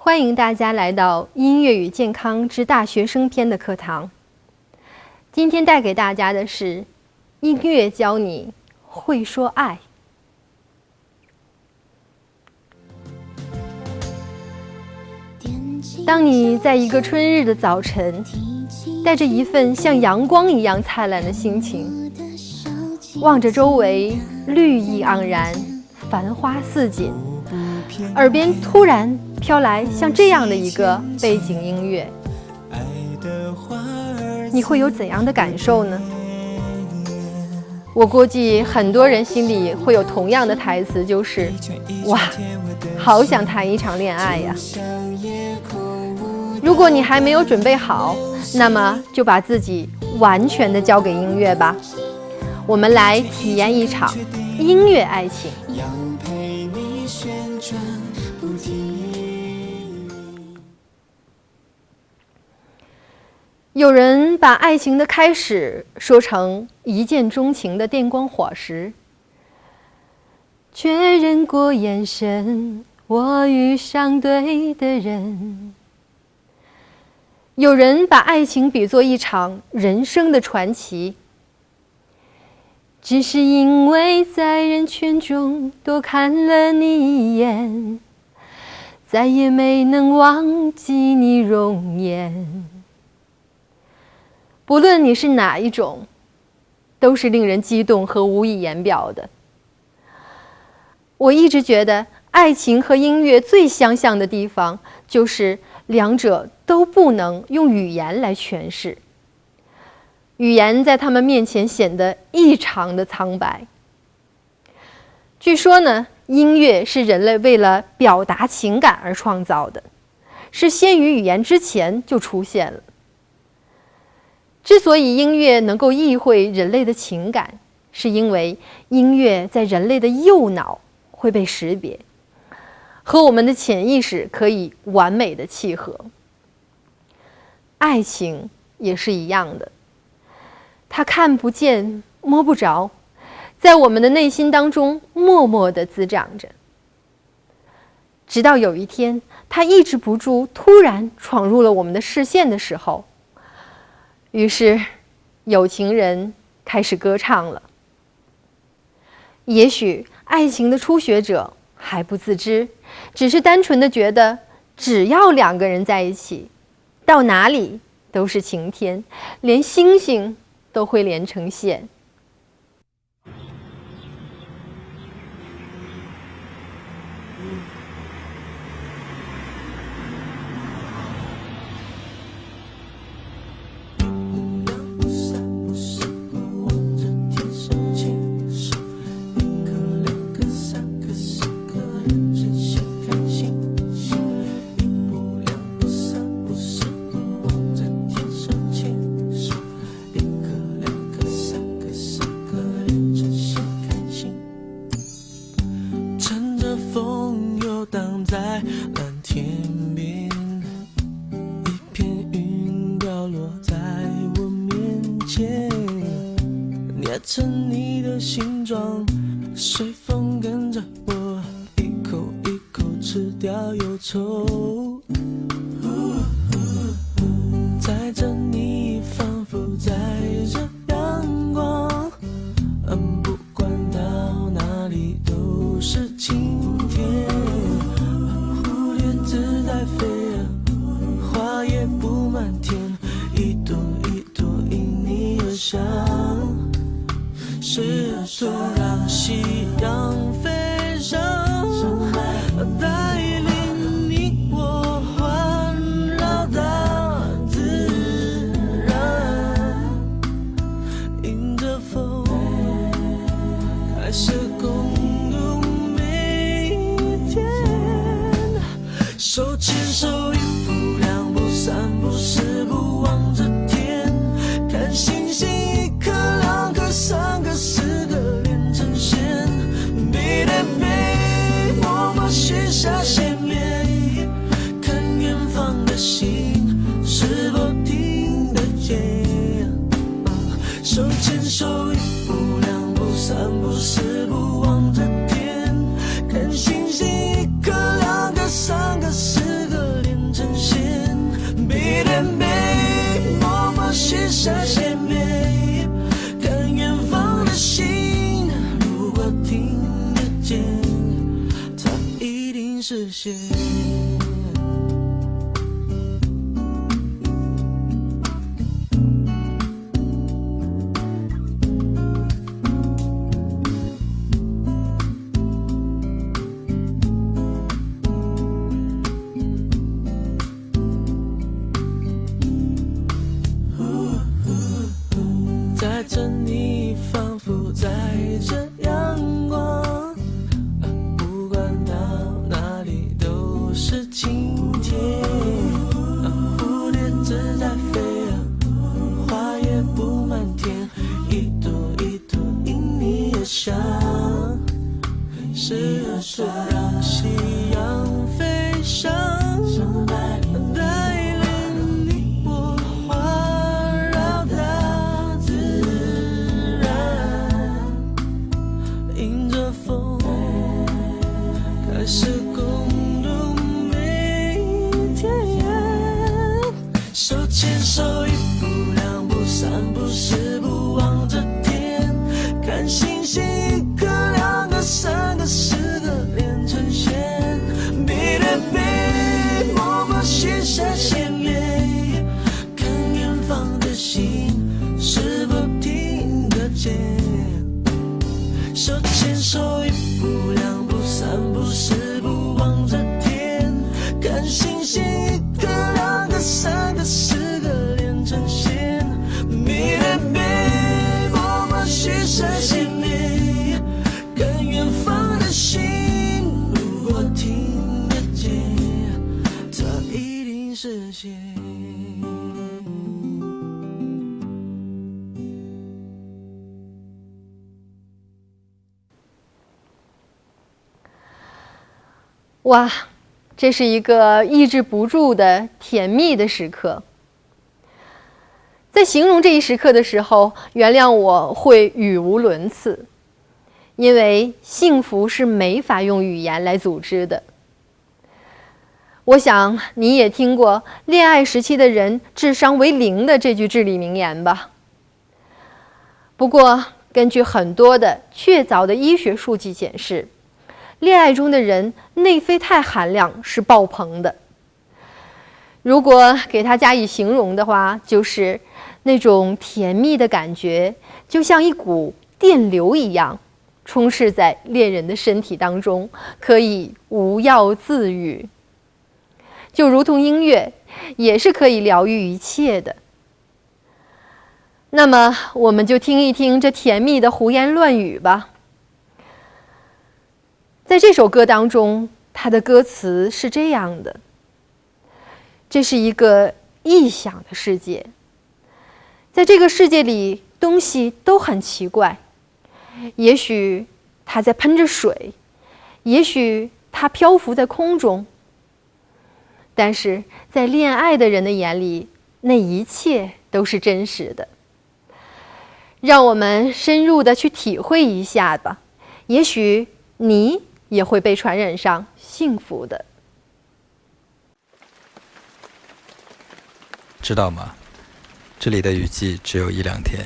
欢迎大家来到音乐与健康之大学生篇的课堂。今天带给大家的是音乐教你会说爱。当你在一个春日的早晨，带着一份像阳光一样灿烂的心情，望着周围绿意盎然，繁花似锦，耳边突然飘来像这样的一个背景音乐，你会有怎样的感受呢？我估计很多人心里会有同样的台词，就是哇，好想谈一场恋爱呀。如果你还没有准备好，那么就把自己完全的交给音乐吧，我们来体验一场音乐爱情。有人把爱情的开始说成一见钟情的电光火石，确认过眼神，我遇上对的人。有人把爱情比作一场人生的传奇，只是因为在人群中多看了你一眼，再也没能忘记你容颜。不论你是哪一种，都是令人激动和无以言表的。我一直觉得爱情和音乐最相像的地方，就是两者都不能用语言来诠释，语言在他们面前显得异常的苍白。据说呢，音乐是人类为了表达情感而创造的，是先于语言之前就出现了。之所以音乐能够意会人类的情感，是因为音乐在人类的右脑会被识别，和我们的潜意识可以完美的契合。爱情也是一样的，它看不见摸不着，在我们的内心当中默默地滋长着，直到有一天它抑制不住突然闯入了我们的视线的时候，于是有情人开始歌唱了。也许爱情的初学者还不自知，只是单纯的觉得只要两个人在一起，到哪里都是晴天，连星星都会连成线。成你的形状，随风跟着我，一口一口吃掉忧愁。载着你仿佛载着阳光，不管到哪里都是晴天。蝴蝶自在飞，花也布满天，一朵一朵因你而香。试图让夕阳飞上，带领你我环绕大自然，迎着风开始共度每一天，手牵手一步两步三步四步望着天，看星星一颗两颗三颗四个连成线，背对背默默许下心愿，看远方的星是否听得见，手牵手一步两步三步四步望着天，看星星一颗两颗三颗四个实现。在着你，仿佛在着阳光，不管到哪里都是晴天。蝴蝶自在飞，花也布满天，一朵一朵因你而香，时而是让夕阳飞翔，带领你我环绕大自然，迎着风开始共度每一天。手牵手，一步两步三步四步望着天，看星星一颗两个三个四个连成线，背对背摸过雪山线美，看远方的星是否听得见。手牵手，一步两步三步四步望着天，看星星一颗两个三个四个连成线，背对背摸过雪山线美，看远方的星如果听得见，它一定实现。哇，这是一个抑制不住的甜蜜的时刻。在形容这一时刻的时候，原谅我会语无伦次，因为幸福是没法用语言来组织的。我想你也听过恋爱时期的人智商为0的这句至理名言吧。不过根据很多的确凿的医学数据显示，恋爱中的人内啡肽含量是爆棚的。如果给它加以形容的话，就是那种甜蜜的感觉，就像一股电流一样，充斥在恋人的身体当中，可以无药自愈。就如同音乐，也是可以疗愈一切的。那么，我们就听一听这甜蜜的胡言乱语吧。在这首歌当中，它的歌词是这样的：这是一个异想的世界，在这个世界里，东西都很奇怪。也许它在喷着水，也许它漂浮在空中，但是在恋爱的人的眼里，那一切都是真实的。让我们深入的去体会一下吧，也许你也会被传染上幸福的。知道吗？这里的雨季只有1-2天，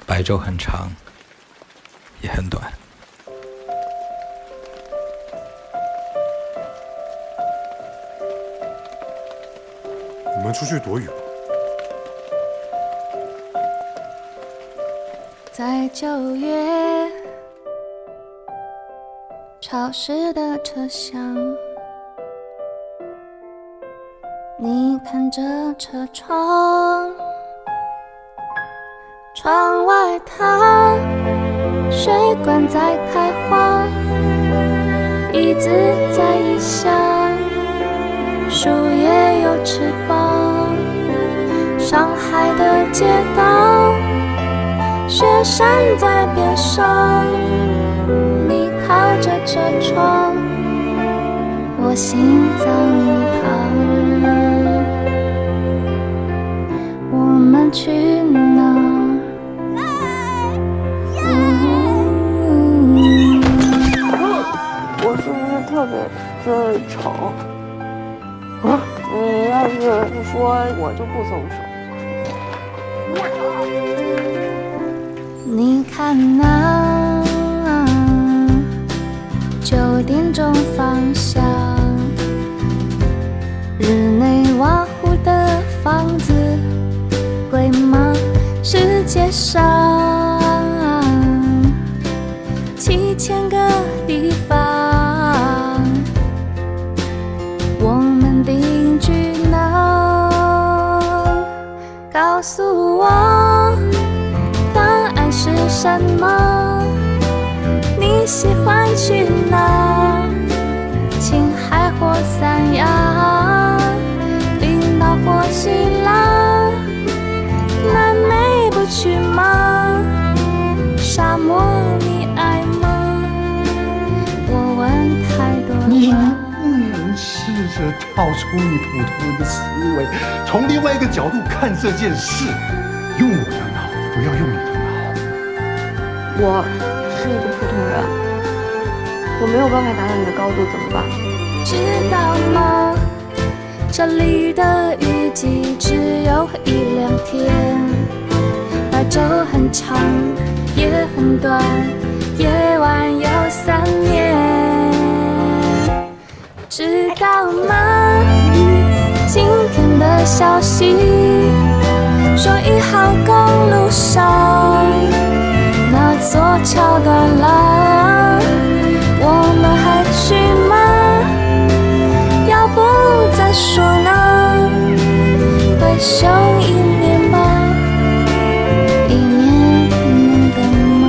白昼很长，也很短。我们出去躲雨吧。在9月潮湿的车厢，你看着车窗，窗外它水管在开花，椅子在异乡，树叶有翅膀，上海的街道，雪山在边上，你靠着车窗，我心脏旁，我们去哪？我是不是特别的丑？你要是说，我就不松手。你看那9 9点钟方向，日内瓦湖的房子会吗？世界上7000个地方，我们定居哪？告诉我答案是什么？你喜欢去哪？青海或三亚，冰岛或希腊，南美不去吗？沙漠你爱吗？我问太多你能了。不能试着跳出你普通人的思维，从另外一个角度看这件事？用我的脑，不要用你的脑。我是一个普通人，我没有办法达到你的高度，怎么办？知道吗？这里的雨季只有1、2天，白昼很长，夜很短，夜晚有3年。知道吗？今天的消息说1号公路上那座桥断了，我们还去吗？要不再说呢？回首1年吧，1年能等吗？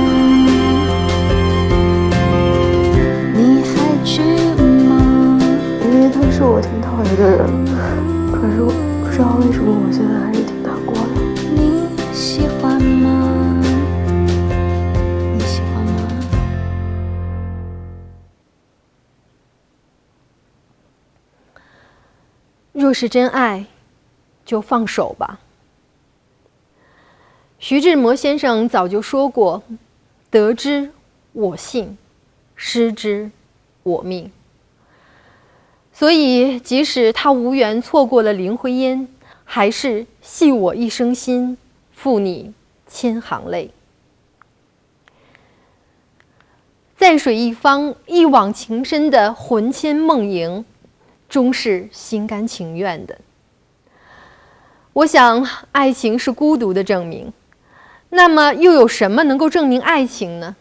你还去吗？因为他是我挺讨厌的人，可是我不知道为什么我现在还是挺难过的。你喜欢吗？你喜欢吗？若是真爱，就放手吧。徐志摩先生早就说过：“得之我幸，失之我命。”所以，即使他无缘错过了林徽因，还是系我一生心，负你千行泪。在水一方，一往情深的魂牵梦萦，终是心甘情愿的。我想，爱情是孤独的证明。那么，又有什么能够证明爱情呢？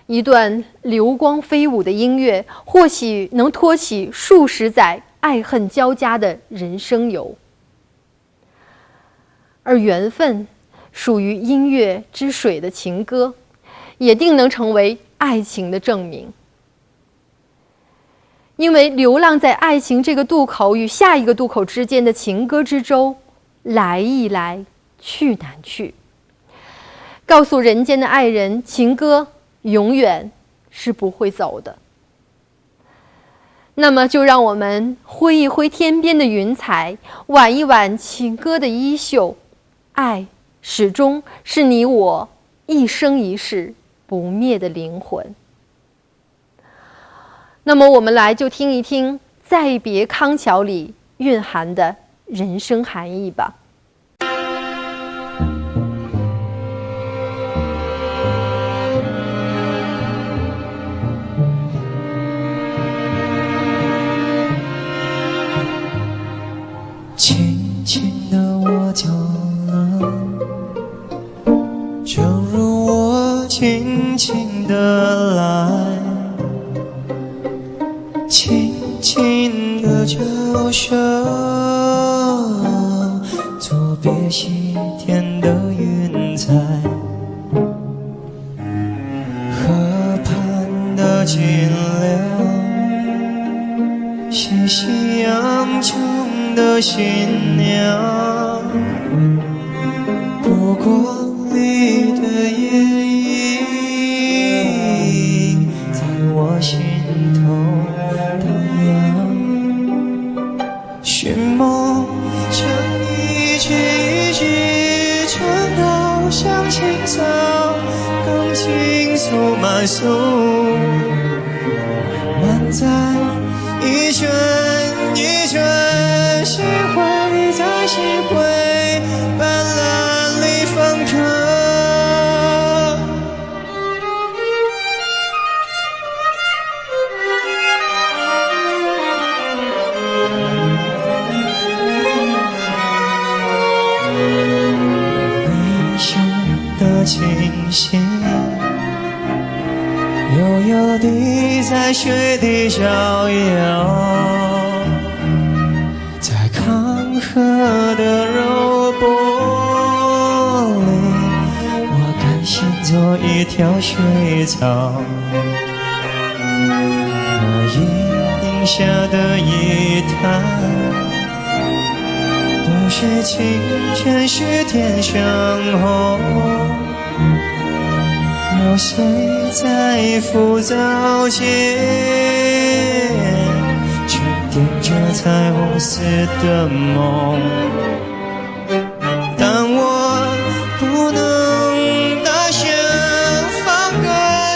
一段流光飞舞的音乐，或许能托起数十载爱恨交加的人生游。而缘分，属于音乐之水的情歌，也定能成为爱情的证明。因为流浪在爱情这个渡口与下一个渡口之间的情歌之舟，来亦来，去难去。告诉人间的爱人，情歌永远是不会走的。那么就让我们挥一挥天边的云彩，挽一挽情歌的衣袖，爱始终是你我一生一世不灭的灵魂。那么我们来就听一听《再别康桥》里蕴含的人生含义吧。轻轻地我走了，就如我轻轻地来，轻轻地招手，作别西天的云彩，河畔的金柳，熙熙攘攘的新娘，波光里的夜莺，在我心头荡漾。寻梦将一句一句唱到像青草，更轻松慢速，满载一圈一圈心会在心会斑斓里放歌。你在水底逍遥，在康河的柔波里，我甘心做一条水草。那阴影下的一滩，都是情，全是天上红。揉碎在浮藻间，沉淀着彩虹似的梦。当我不能大声放歌，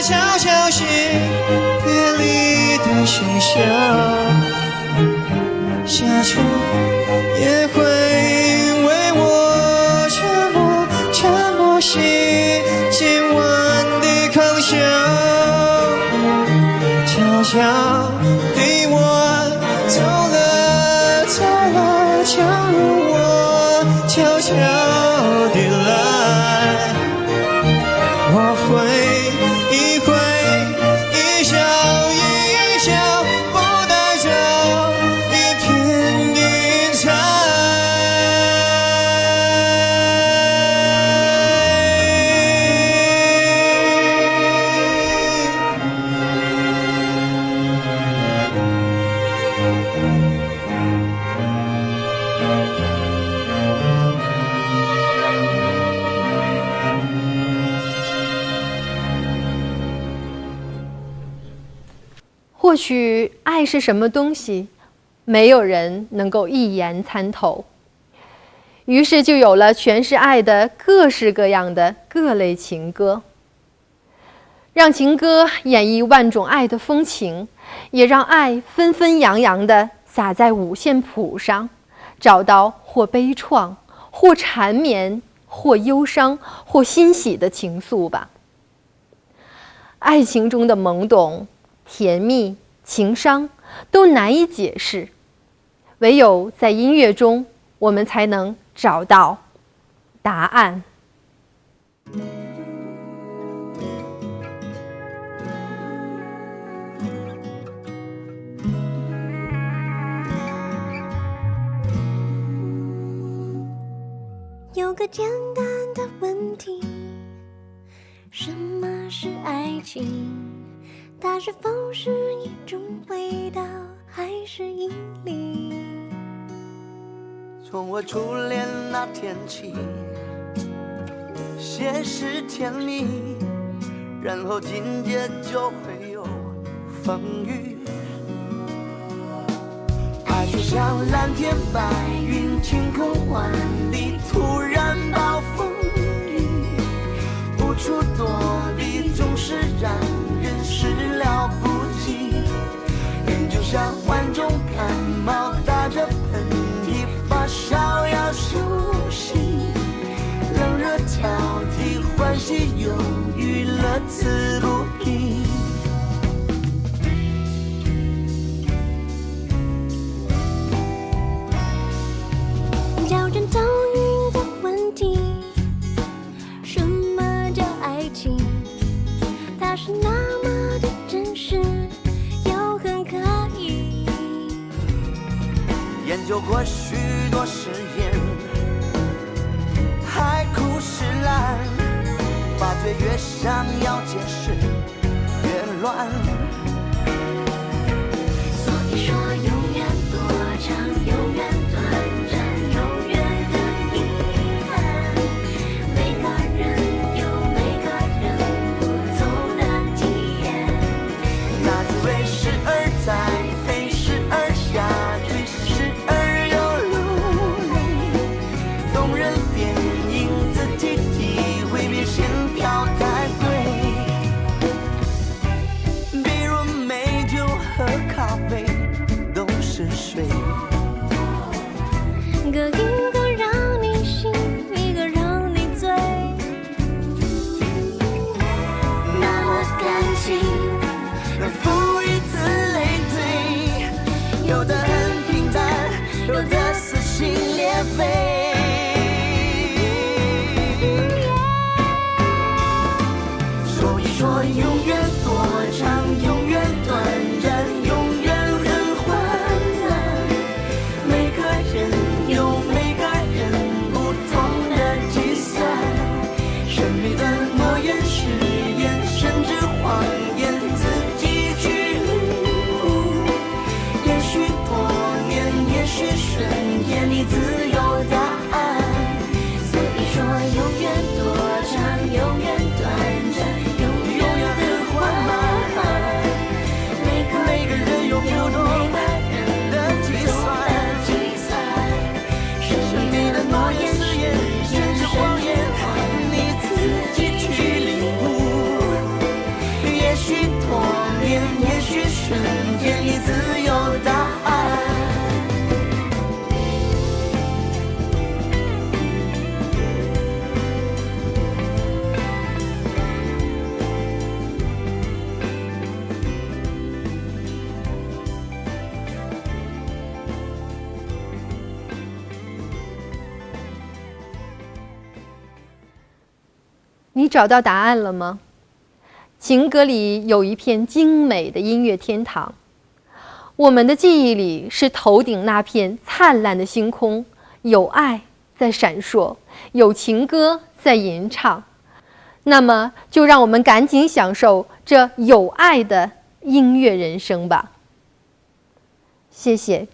悄悄是别离的笙箫，夏秋也会为我沉默，沉默是今晚的康桥，悄悄对我走了走了，就如我悄悄地来，我会一回一笑一笑，不带走一片云彩。或许爱是什么东西，没有人能够一言参透，于是就有了诠释爱的各式各样的各类情歌，让情歌演绎万种爱的风情，也让爱纷纷扬扬地洒在五线谱上，找到或悲怆，或缠绵，或忧伤，或欣喜的情愫吧。爱情中的懵懂、甜蜜、情伤都难以解释，唯有在音乐中，我们才能找到答案。有个简单的问题，什么是爱情？它是否是一种味道，还是引力？从我初恋那天起，先是甜蜜，然后紧接就会有风雨。爱就像蓝天白云，晴空万里，突然暴风雨，无处躲避，总是让人始料不及。人就像患重感冒，打着喷嚏，发烧要休息，冷热交替，欢喜忧郁，乐此不疲。叫人头晕的问题，什么叫爱情？它是那么的真实，又很可疑。研究过许多实验，海枯石烂，发觉越想要解释越乱。所以说永远多长，永远短暂，永远的遗憾。每个人有每个人不同的体验。那滋味时而在，飞时而下，追时而又流泪。动人电影自己体会，别线条太对。比如也许瞬间里自有答案。你找到答案了吗？情歌里有一片精美的音乐天堂，我们的记忆里是头顶那片灿烂的星空，有爱在闪烁，有情歌在吟唱。那么，就让我们赶紧享受这有爱的音乐人生吧。谢谢。